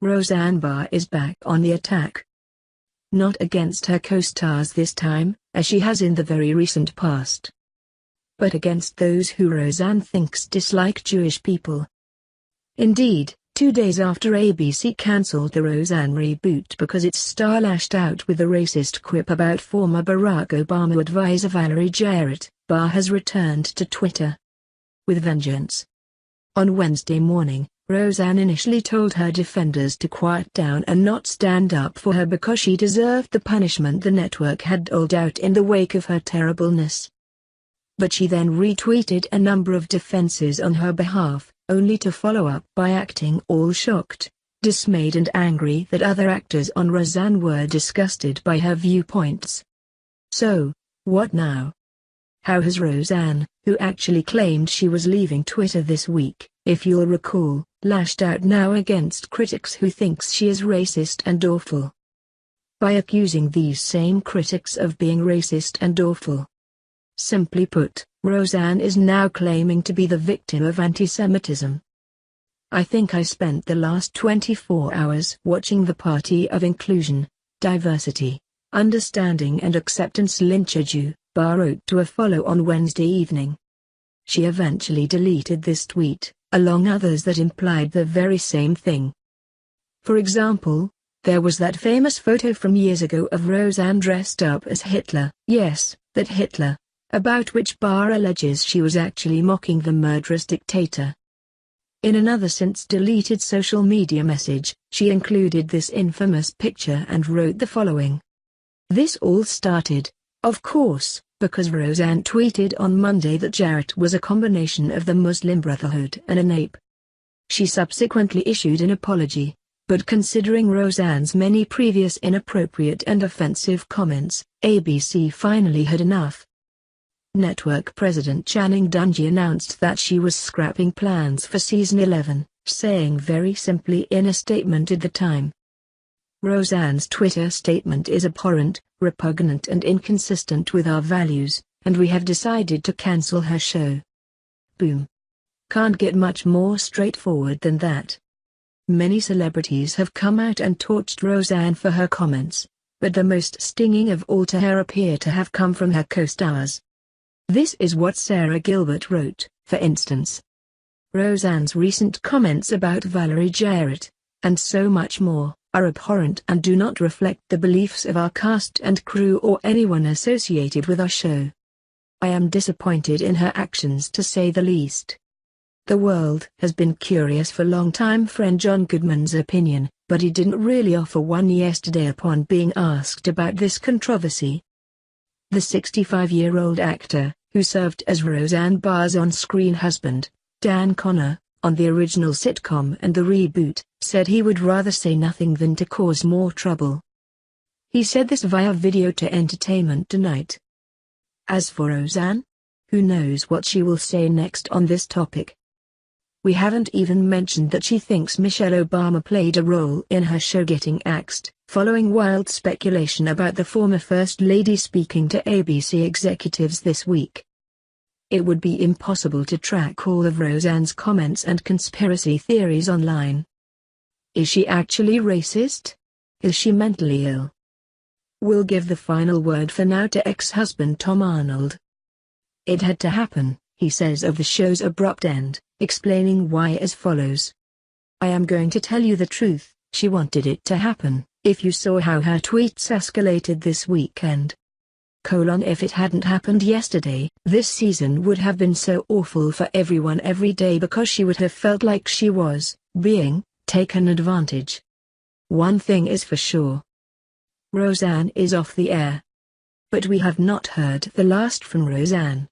Roseanne Barr is back on the attack. Not against her co-stars this time, as she has in the very recent past, but against those who Roseanne thinks dislike Jewish people. Indeed, 2 days after ABC cancelled the Roseanne reboot because its star lashed out with a racist quip about former Barack Obama advisor Valerie Jarrett, Barr has returned to Twitter with vengeance. On Wednesday morning, Roseanne initially told her defenders to quiet down and not stand up for her because she deserved the punishment the network had doled out in the wake of her terribleness. But she then retweeted a number of defenses on her behalf, only to follow up by acting all shocked, dismayed and angry that other actors on Roseanne were disgusted by her viewpoints. So, what now? How has Roseanne, who actually claimed she was leaving Twitter this week, if you'll recall, lashed out now against critics who thinks she is racist and awful? By accusing these same critics of being racist and awful. Simply put, Roseanne is now claiming to be the victim of anti-Semitism. I think I spent the last 24 hours watching the Party of Inclusion, Diversity, Understanding and Acceptance lynch a Jew, Barr wrote to a follow on Wednesday evening. She eventually deleted this tweet, along others that implied the very same thing. For example, there was that famous photo from years ago of Roseanne dressed up as Hitler, yes, that Hitler, about which Barr alleges she was actually mocking the murderous dictator. In another since deleted social media message, she included this infamous picture and wrote the following. This all started, of course, because Roseanne tweeted on Monday that Jarrett was a combination of the Muslim Brotherhood and an ape. She subsequently issued an apology, but considering Roseanne's many previous inappropriate and offensive comments, ABC finally had enough. Network president Channing Dungey announced that she was scrapping plans for season 11, saying very simply in a statement at the time. Roseanne's Twitter statement is abhorrent, repugnant and inconsistent with our values, and we have decided to cancel her show. Boom. Can't get much more straightforward than that. Many celebrities have come out and torched Roseanne for her comments, but the most stinging of all to her appear to have come from her co-stars. This is what Sarah Gilbert wrote, for instance. Roseanne's recent comments about Valerie Jarrett, and so much more, are abhorrent and do not reflect the beliefs of our cast and crew or anyone associated with our show. I am disappointed in her actions to say the least. The world has been curious for longtime friend John Goodman's opinion, but he didn't really offer one yesterday upon being asked about this controversy. The 65-year-old actor, who served as Roseanne Barr's on-screen husband, Dan Connor, on the original sitcom and the reboot, said he would rather say nothing than to cause more trouble. He said this via video to Entertainment Tonight. As for Roseanne, who knows what she will say next on this topic. We haven't even mentioned that she thinks Michelle Obama played a role in her show getting axed, following wild speculation about the former First Lady speaking to ABC executives this week. It would be impossible to track all of Roseanne's comments and conspiracy theories online. Is she actually racist? Is she mentally ill? We'll give the final word for now to ex-husband Tom Arnold. It had to happen, he says of the show's abrupt end, explaining why as follows. I am going to tell you the truth, she wanted it to happen. If you saw how her tweets escalated this weekend. If it hadn't happened yesterday, this season would have been so awful for everyone every day because she would have felt like she was being taken advantage. One thing is for sure. Roseanne is off the air. But we have not heard the last from Roseanne.